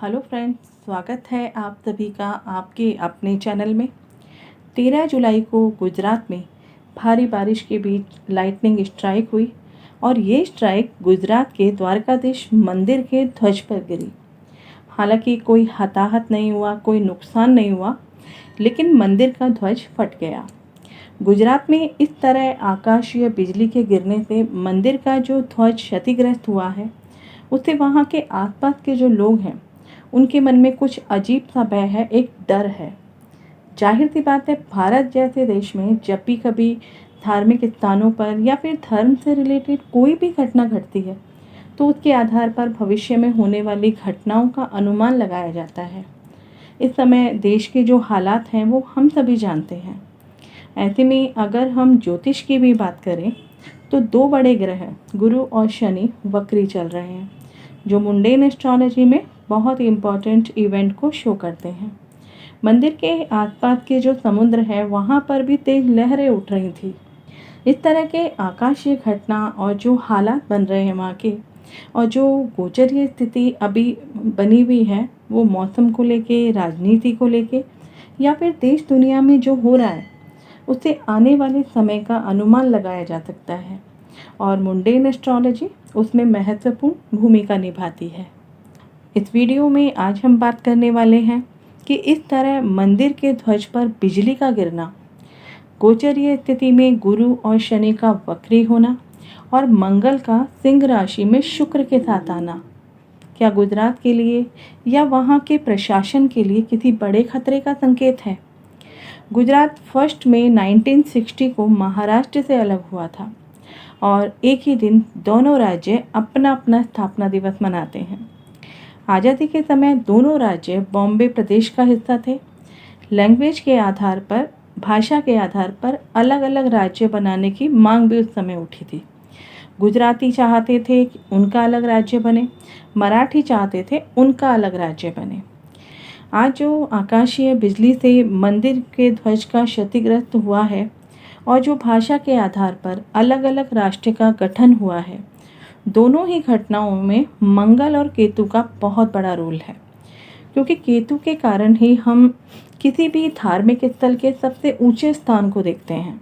Hello friends, स्वागत है आप सभी का आपके अपने चैनल में। 13 जुलाई को गुजरात में भारी बारिश के बीच लाइटनिंग स्ट्राइक हुई और ये स्ट्राइक गुजरात के द्वारकाधीश मंदिर के ध्वज पर गिरी। हालांकि कोई हताहत नहीं हुआ, कोई नुकसान नहीं हुआ, लेकिन मंदिर का ध्वज फट गया। गुजरात में इस तरह आकाशीय बिजली के गिरने से मंदिर का जो ध्वज क्षतिग्रस्त हुआ है, उससे वहाँ के आसपास के जो लोग हैं उनके मन में कुछ अजीब सा भय है, एक डर है। जाहिर सी बात है, भारत जैसे देश में जब भी कभी धार्मिक स्थानों पर या फिर धर्म से रिलेटेड कोई भी घटना घटती है तो उसके आधार पर भविष्य में होने वाली घटनाओं का अनुमान लगाया जाता है। इस समय देश के जो हालात हैं वो हम सभी जानते हैं। ऐसे में अगर हम ज्योतिष की भी बात करें तो दो बड़े ग्रह गुरु और शनि वक्री चल रहे हैं, जो मुंडेन एस्ट्रोलॉजी में बहुत इम्पॉर्टेंट इवेंट को शो करते हैं। मंदिर के आसपास के जो समुद्र है वहाँ पर भी तेज लहरें उठ रही थी। इस तरह के आकाशीय घटना और जो हालात बन रहे हैं वहाँ के, और जो गोचरीय स्थिति अभी बनी हुई है वो मौसम को लेके, राजनीति को लेके या फिर देश दुनिया में जो हो रहा है उससे आने वाले समय का अनुमान लगाया जा सकता है, और मुंडेन एस्ट्रोलॉजी उसमें महत्वपूर्ण भूमिका निभाती है। इस वीडियो में आज हम बात करने वाले हैं कि इस तरह मंदिर के ध्वज पर बिजली का गिरना, गोचरीय स्थिति में गुरु और शनि का वक्री होना और मंगल का सिंह राशि में शुक्र के साथ आना, क्या गुजरात के लिए या वहाँ के प्रशासन के लिए किसी बड़े खतरे का संकेत है? गुजरात 1 मई 1960 को महाराष्ट्र से अलग हुआ था और एक ही दिन दोनों राज्य अपना अपना स्थापना दिवस मनाते हैं। आज़ादी के समय दोनों राज्य बॉम्बे प्रदेश का हिस्सा थे। लैंग्वेज के आधार पर, भाषा के आधार पर अलग अलग राज्य बनाने की मांग भी उस समय उठी थी। गुजराती चाहते थे कि उनका अलग राज्य बने, मराठी चाहते थे उनका अलग राज्य बने। आज जो आकाशीय बिजली से मंदिर के ध्वज का क्षतिग्रस्त हुआ है और जो भाषा के आधार पर अलग अलग राष्ट्र का गठन हुआ है, दोनों ही घटनाओं में मंगल और केतु का बहुत बड़ा रोल है, क्योंकि केतु के कारण ही हम किसी भी धार्मिक स्थल के सबसे ऊंचे स्थान को देखते हैं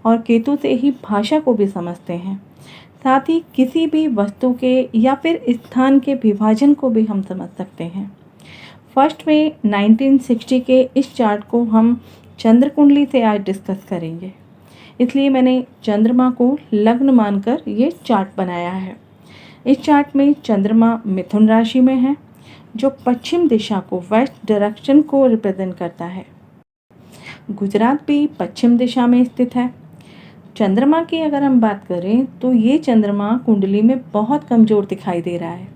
और केतु से ही भाषा को भी समझते हैं। साथ ही किसी भी वस्तु के या फिर स्थान के विभाजन को भी हम समझ सकते हैं। 1 मई 1960 के इस चार्ट को हम चंद्र कुंडली से आज डिस्कस करेंगे, इसलिए मैंने चंद्रमा को लग्न मानकर ये चार्ट बनाया है। इस चार्ट में चंद्रमा मिथुन राशि में है, जो पश्चिम दिशा को, वेस्ट डायरेक्शन को रिप्रेजेंट करता है। गुजरात भी पश्चिम दिशा में स्थित है। चंद्रमा की अगर हम बात करें तो ये चंद्रमा कुंडली में बहुत कमज़ोर दिखाई दे रहा है।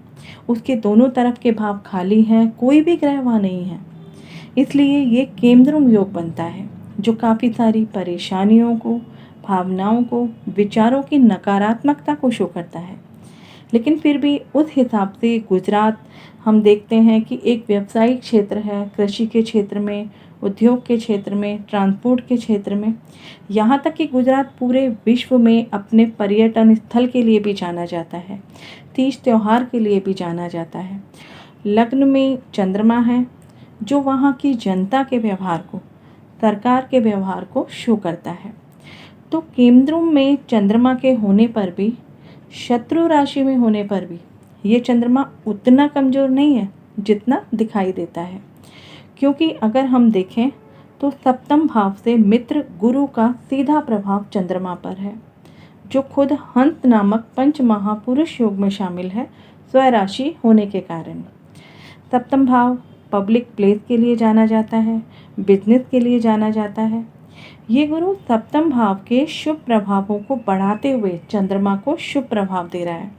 उसके दोनों तरफ के भाव खाली हैं, कोई भी ग्रह वहाँ नहीं है। इसलिए ये केंद्रुम योग बनता है, जो काफ़ी सारी परेशानियों को, भावनाओं को, विचारों की नकारात्मकता को शो करता है। लेकिन फिर भी उस हिसाब से गुजरात हम देखते हैं कि एक व्यावसायिक क्षेत्र है, कृषि के क्षेत्र में, उद्योग के क्षेत्र में, ट्रांसपोर्ट के क्षेत्र में, यहाँ तक कि गुजरात पूरे विश्व में अपने पर्यटन स्थल के लिए भी जाना जाता है, तीज त्यौहार के लिए भी जाना जाता है। लग्न में चंद्रमा है, जो वहाँ की जनता के व्यवहार को, सरकार के व्यवहार को शो करता है। तो केंद्रुम में चंद्रमा के होने पर भी, शत्रु राशि में होने पर भी ये चंद्रमा उतना कमज़ोर नहीं है जितना दिखाई देता है, क्योंकि अगर हम देखें तो सप्तम भाव से मित्र गुरु का सीधा प्रभाव चंद्रमा पर है, जो खुद हंस नामक पंच महापुरुष योग में शामिल है, स्वराशि होने के कारण। सप्तम भाव पब्लिक प्लेस के लिए जाना जाता है, बिजनेस के लिए जाना जाता है। ये गुरु सप्तम भाव के शुभ प्रभावों को बढ़ाते हुए चंद्रमा को शुभ प्रभाव दे रहा है,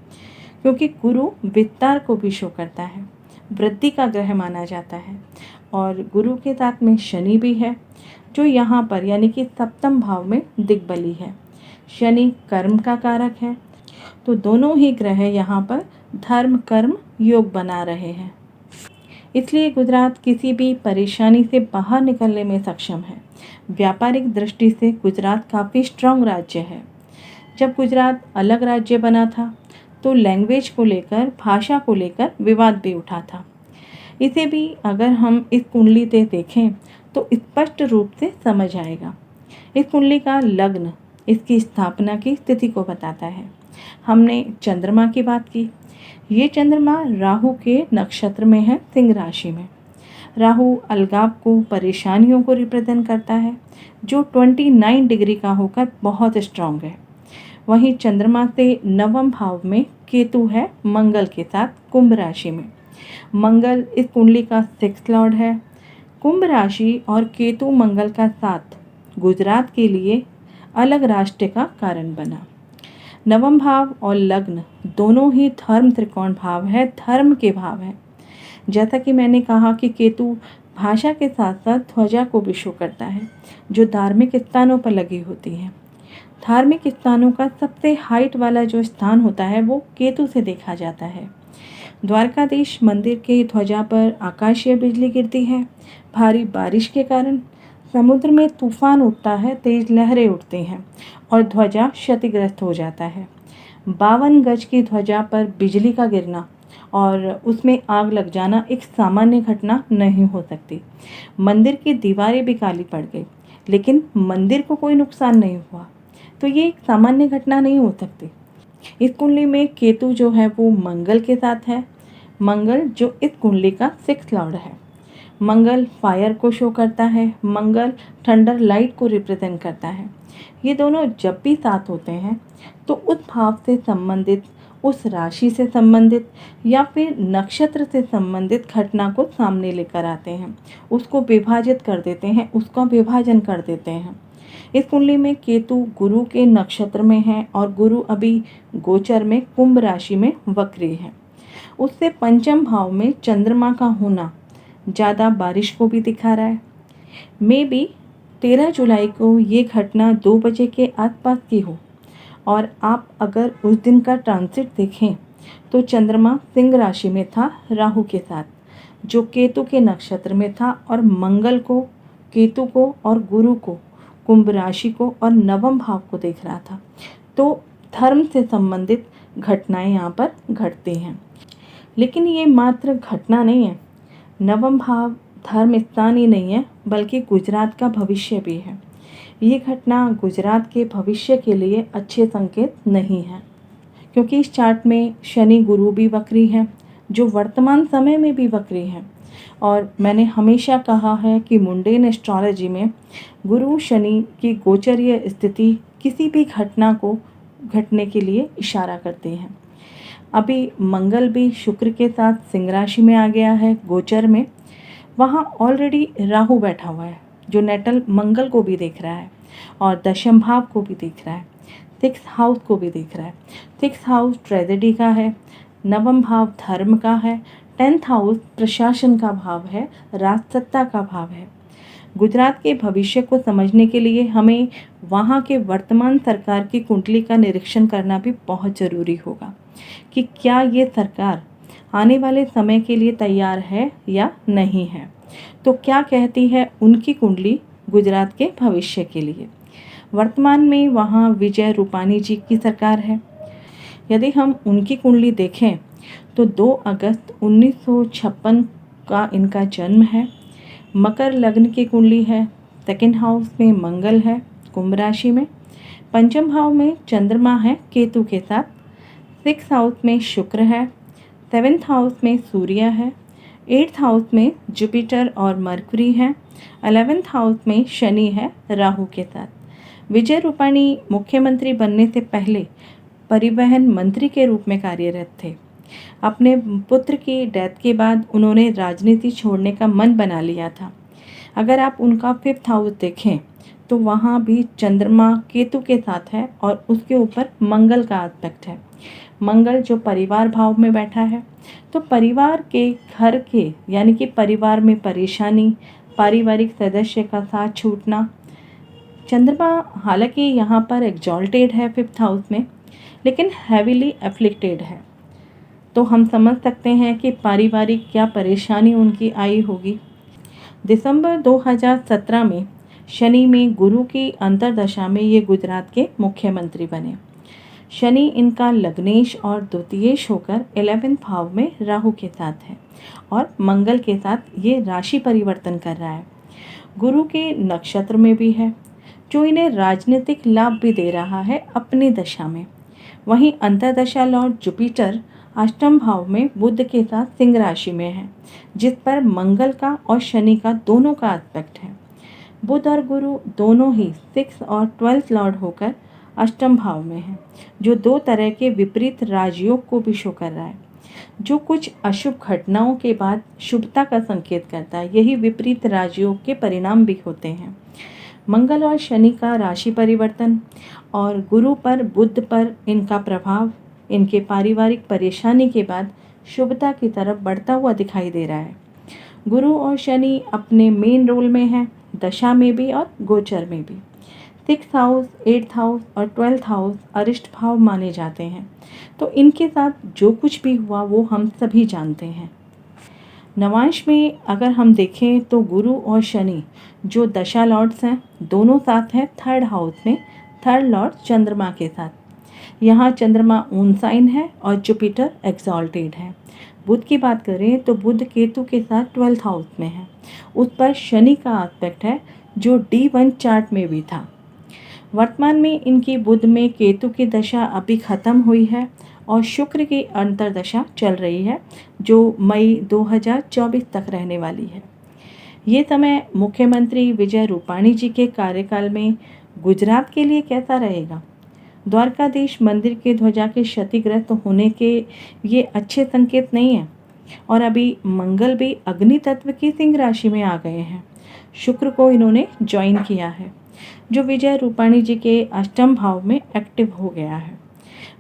क्योंकि गुरु विस्तार को भी शो करता है, वृद्धि का ग्रह माना जाता है। और गुरु के साथ में शनि भी है, जो यहाँ पर यानी कि सप्तम भाव में दिग्बली है। शनि कर्म का कारक है, तो दोनों ही ग्रह यहाँ पर धर्म कर्म योग बना रहे हैं। इसलिए गुजरात किसी भी परेशानी से बाहर निकलने में सक्षम है। व्यापारिक दृष्टि से गुजरात काफ़ी स्ट्रांग राज्य है। जब गुजरात अलग राज्य बना था तो लैंग्वेज को लेकर, भाषा को लेकर विवाद भी उठा था। इसे भी अगर हम इस कुंडली से देखें तो स्पष्ट रूप से समझ आएगा। इस कुंडली का लग्न इसकी स्थापना की स्थिति को बताता है। हमने चंद्रमा की बात की। ये चंद्रमा राहु के नक्षत्र में है, सिंह राशि में। राहु अलगाव को, परेशानियों को रिप्रेजेंट करता है, जो 29 डिग्री का होकर बहुत स्ट्रांग है। वहीं चंद्रमा से नवम भाव में केतु है, मंगल के साथ, कुंभ राशि में। मंगल इस कुंडली का 6th लॉर्ड है। कुंभ राशि और केतु मंगल का साथ गुजरात के लिए अलग राष्ट्र का कारण बना। नवम भाव और लग्न दोनों ही धर्म त्रिकोण भाव है, धर्म के भाव है। जैसा कि मैंने कहा कि केतु भाषा के साथ साथ ध्वजा को भी शो करता है, जो धार्मिक स्थानों पर लगी होती है। धार्मिक स्थानों का सबसे हाइट वाला जो स्थान होता है वो केतु से देखा जाता है। द्वारकाधीश मंदिर के ध्वजा पर आकाशीय बिजली गिरती है। भारी बारिश के कारण समुद्र में तूफान उठता है, तेज लहरें उठती हैं और ध्वजा क्षतिग्रस्त हो जाता है। 52 गज की ध्वजा पर बिजली का गिरना और उसमें आग लग जाना एक सामान्य घटना नहीं हो सकती। मंदिर की दीवारें भी काली पड़ गई, लेकिन मंदिर को कोई नुकसान नहीं हुआ, तो ये एक सामान्य घटना नहीं हो सकती। इस कुंडली में केतु जो है वो मंगल के साथ है। मंगल जो इस कुंडली का 6th लॉर्ड है। मंगल फायर को शो करता है। मंगल थंडर लाइट को रिप्रेजेंट करता है। ये दोनों जब भी साथ होते हैं तो उस भाव से संबंधित, उस राशि से संबंधित या फिर नक्षत्र से संबंधित घटना को सामने लेकर आते हैं, उसको विभाजित कर देते हैं, उसका विभाजन कर देते हैं। इस कुंडली में केतु गुरु के नक्षत्र में है और गुरु अभी गोचर में कुंभ राशि में वक्री है। उससे पंचम भाव में चंद्रमा का होना ज़्यादा बारिश को भी दिखा रहा है। मे बी 13 जुलाई को ये घटना 2 बजे के आसपास की हो और आप अगर उस दिन का ट्रांसिट देखें तो चंद्रमा सिंह राशि में था राहु के साथ, जो केतु के नक्षत्र में था, और मंगल को, केतु को और गुरु को, कुंभ राशि को और नवम भाव को देख रहा था। तो धर्म से संबंधित घटनाएं यहाँ पर घटती हैं। लेकिन ये मात्र घटना नहीं है। नवम भाव धर्म स्थान ही नहीं है, बल्कि गुजरात का भविष्य भी है। ये घटना गुजरात के भविष्य के लिए अच्छे संकेत नहीं है, क्योंकि इस चार्ट में शनि गुरु भी वक्री हैं, जो वर्तमान समय में भी वक्री हैं। और मैंने हमेशा कहा है कि मुंडेन एस्ट्रोलॉजी में गुरु शनि की गोचरीय स्थिति किसी भी घटना को घटने के लिए इशारा करती हैं। अभी मंगल भी शुक्र के साथ सिंह राशि में आ गया है गोचर में। वहाँ ऑलरेडी राहु बैठा हुआ है, जो नेटल मंगल को भी देख रहा है और दशम भाव को भी देख रहा है, 6th हाउस को भी देख रहा है। 6th हाउस ट्रेजेडी का है, नवम भाव धर्म का है, 10th हाउस प्रशासन का भाव है, राजसत्ता का भाव है। गुजरात के भविष्य को समझने के लिए हमें वहाँ के वर्तमान सरकार की कुंडली का निरीक्षण करना भी बहुत ज़रूरी होगा कि क्या ये सरकार आने वाले समय के लिए तैयार है या नहीं है। तो क्या कहती है उनकी कुंडली गुजरात के भविष्य के लिए। वर्तमान में वहाँ विजय रूपानी जी की सरकार है। यदि हम उनकी कुंडली देखें तो 2 अगस्त 1956 का इनका जन्म है। मकर लग्न की कुंडली है। 2nd हाउस में मंगल है, कुंभ राशि में। पंचम भाव में चंद्रमा है केतु के साथ। 6th हाउस में शुक्र है। 7th हाउस में सूर्य है। 8th हाउस में जुपिटर और मरकुरी है। 11th हाउस में शनि है राहु के साथ। विजय रूपाणी मुख्यमंत्री बनने से पहले परिवहन मंत्री के रूप में कार्यरत थे। अपने पुत्र की डेथ के बाद उन्होंने राजनीति छोड़ने का मन बना लिया था। अगर आप उनका 5th हाउस देखें तो वहाँ भी चंद्रमा केतु के साथ है और उसके ऊपर मंगल का एस्पेक्ट है। मंगल जो परिवार भाव में बैठा है, तो परिवार के, घर के, यानी कि परिवार में परेशानी, पारिवारिक सदस्य का साथ छूटना। चंद्रमा हालांकि यहाँ पर एग्जॉल्टेड है 5th हाउस में, लेकिन हैविली एफ्लिक्टेड है। तो हम समझ सकते हैं कि पारिवारिक क्या परेशानी उनकी आई होगी। दिसंबर 2017 में शनि में गुरु की अंतर्दशा में ये गुजरात के मुख्यमंत्री बने। शनि इनका लग्नेश और द्वितीयेश होकर 11वें भाव में राहु के साथ है और मंगल के साथ ये राशि परिवर्तन कर रहा है। गुरु के नक्षत्र में भी है, जो इन्हें राजनीतिक लाभ भी दे रहा है अपनी दशा में। वहीं अंतर्दशा लॉर्ड जुपिटर अष्टम भाव में बुध के साथ सिंह राशि में है, जिस पर मंगल का और शनि का दोनों का एस्पेक्ट है। बुध और गुरु दोनों ही 6 और 12 लॉर्ड होकर अष्टम भाव में है, जो दो तरह के विपरीत राजयोग को भी शो कर रहा है, जो कुछ अशुभ घटनाओं के बाद शुभता का संकेत करता है। यही विपरीत राजयोग के परिणाम भी होते हैं। मंगल और शनि का राशि परिवर्तन और गुरु पर बुध पर इनका प्रभाव इनके पारिवारिक परेशानी के बाद शुभता की तरफ बढ़ता हुआ दिखाई दे रहा है। गुरु और शनि अपने मेन रोल में हैं, दशा में भी और गोचर में भी। 6th हाउस, 8th हाउस और 12th हाउस अरिष्ट भाव माने जाते हैं, तो इनके साथ जो कुछ भी हुआ वो हम सभी जानते हैं। नवांश में अगर हम देखें तो गुरु और शनि जो दशा लॉर्ड्स हैं, दोनों साथ हैं 3rd हाउस में, 3rd लॉर्ड चंद्रमा के साथ। यहाँ चंद्रमा ऊन साइन है और जुपिटर एक्सॉल्टेड है। बुध की बात करें तो बुध केतु के साथ 12th हाउस में है, उस पर शनि का एस्पेक्ट है जो D1 चार्ट में भी था। वर्तमान में इनकी बुध में केतु की दशा अभी ख़त्म हुई है और शुक्र की अंतर्दशा चल रही है, जो मई 2024 तक रहने वाली है। ये समय मुख्यमंत्री विजय रूपाणी जी के कार्यकाल में गुजरात के लिए कैसा रहेगा? द्वारकाधीश मंदिर के ध्वजा के क्षतिग्रस्त होने के ये अच्छे संकेत नहीं है। और अभी मंगल भी अग्नि तत्व की सिंह राशि में आ गए हैं। शुक्र को इन्होंने ज्वाइन किया है, जो विजय रूपाणी जी के अष्टम भाव में एक्टिव हो गया है।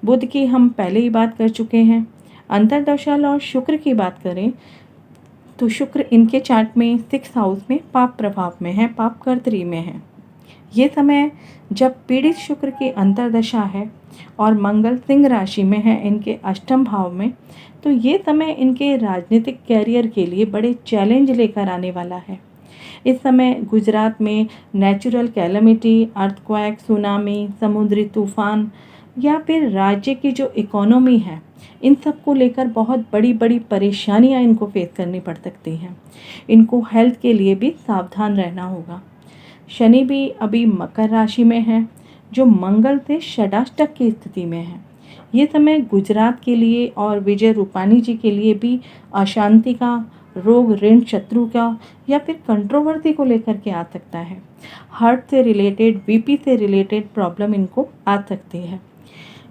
बुध की हम पहले ही बात कर चुके हैं। अंतर्दशा और शुक्र की बात करें तो शुक्र इनके चार्ट में 6th हाउस में पाप प्रभाव में है, पाप कर्तरी में है। ये समय जब पीड़ित शुक्र की अंतर्दशा है और मंगल सिंह राशि में है इनके अष्टम भाव में, तो ये समय इनके राजनीतिक कैरियर के लिए बड़े चैलेंज लेकर आने वाला है। इस समय गुजरात में नेचुरल कैलेमिटी, अर्थक्वेक, सुनामी, समुद्री तूफान या फिर राज्य की जो इकोनॉमी है, इन सब को लेकर बहुत बड़ी बड़ी परेशानियां इनको फेस करनी पड़ सकती हैं। इनको हेल्थ के लिए भी सावधान रहना होगा। शनि भी अभी मकर राशि में है, जो मंगल से षडाष्टक की स्थिति में है। ये समय गुजरात के लिए और विजय रूपाणी जी के लिए भी अशांति का, रोग, ऋण, शत्रु का या फिर कंट्रोवर्सी को लेकर के आ सकता है। हार्ट से रिलेटेड, बीपी से रिलेटेड प्रॉब्लम इनको आ सकती है।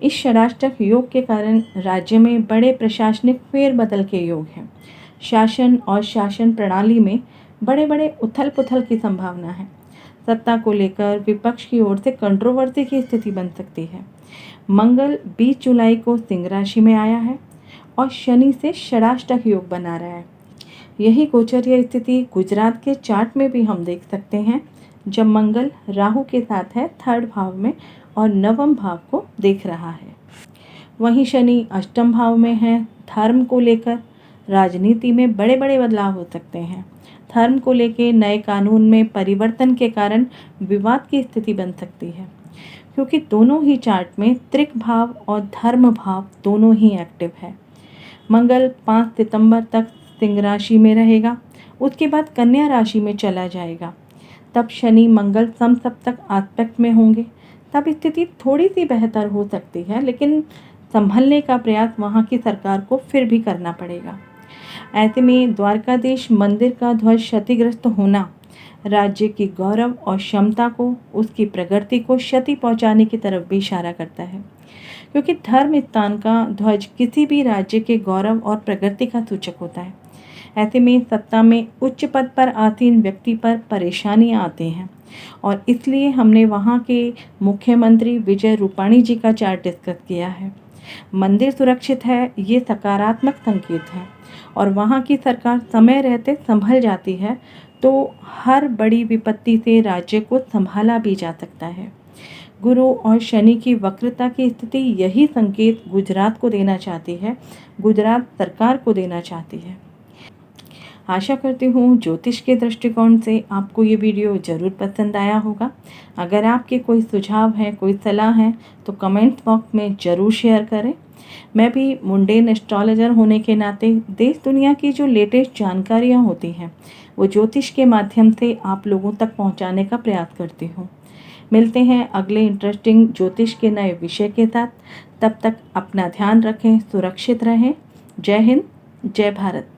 इस षडाष्टक योग के कारण राज्य में बड़े प्रशासनिक फेरबदल के योग हैं। शासन और शासन प्रणाली में बड़े बड़े उथल पुथल की संभावना है। सत्ता को लेकर विपक्ष की ओर से कंट्रोवर्सी की स्थिति बन सकती है। मंगल 20 जुलाई को सिंह राशि में आया है और शनि से षडाष्टक योग बना रहा है। यही गोचरीय स्थिति गुजरात के चार्ट में भी हम देख सकते हैं, जब मंगल राहु के साथ है 3rd भाव में और 9वें भाव को देख रहा है। वहीं शनि अष्टम भाव में है। धर्म को लेकर राजनीति में बड़े बड़े बदलाव हो सकते हैं। धर्म को लेकर नए कानून में परिवर्तन के कारण विवाद की स्थिति बन सकती है, क्योंकि दोनों ही चार्ट में त्रिक भाव और धर्म भाव दोनों ही एक्टिव है। मंगल 5 सितंबर तक सिंह राशि में रहेगा, उसके बाद कन्या राशि में चला जाएगा। तब शनि मंगल समसप्तक एस्पेक्ट में होंगे, तब स्थिति थोड़ी सी बेहतर हो सकती है, लेकिन संभलने का प्रयास वहाँ की सरकार को फिर भी करना पड़ेगा। ऐसे में द्वारकाधीश मंदिर का ध्वज क्षतिग्रस्त होना राज्य की गौरव और क्षमता को, उसकी प्रगति को क्षति पहुंचाने की तरफ भी इशारा करता है, क्योंकि धर्म स्थान का ध्वज किसी भी राज्य के गौरव और प्रगति का सूचक होता है। ऐसे में सत्ता में उच्च पद पर आसीन व्यक्ति पर परेशानियां आती हैं और इसलिए हमने वहां के मुख्यमंत्री विजय रूपाणी जी का चार्ट डिस्कस किया है। मंदिर सुरक्षित है, ये सकारात्मक संकेत है और वहाँ की सरकार समय रहते संभल जाती है, तो हर बड़ी विपत्ति से राज्य को संभाला भी जा सकता है। गुरु और शनि की वक्रता की स्थिति यही संकेत गुजरात को देना चाहती है, गुजरात सरकार को देना चाहती है। आशा करती हूँ ज्योतिष के दृष्टिकोण से आपको ये वीडियो ज़रूर पसंद आया होगा। अगर आपके कोई सुझाव हैं, कोई सलाह है तो कमेंट बॉक्स में ज़रूर शेयर करें। मैं भी मुंडेन एस्ट्रोलॉजर होने के नाते देश दुनिया की जो लेटेस्ट जानकारियाँ होती हैं वो ज्योतिष के माध्यम से आप लोगों तक पहुँचाने का प्रयास करती हूँ। मिलते हैं अगले इंटरेस्टिंग ज्योतिष के नए विषय के साथ। तब तक अपना ध्यान रखें, सुरक्षित रहें। जय हिंद, जय भारत।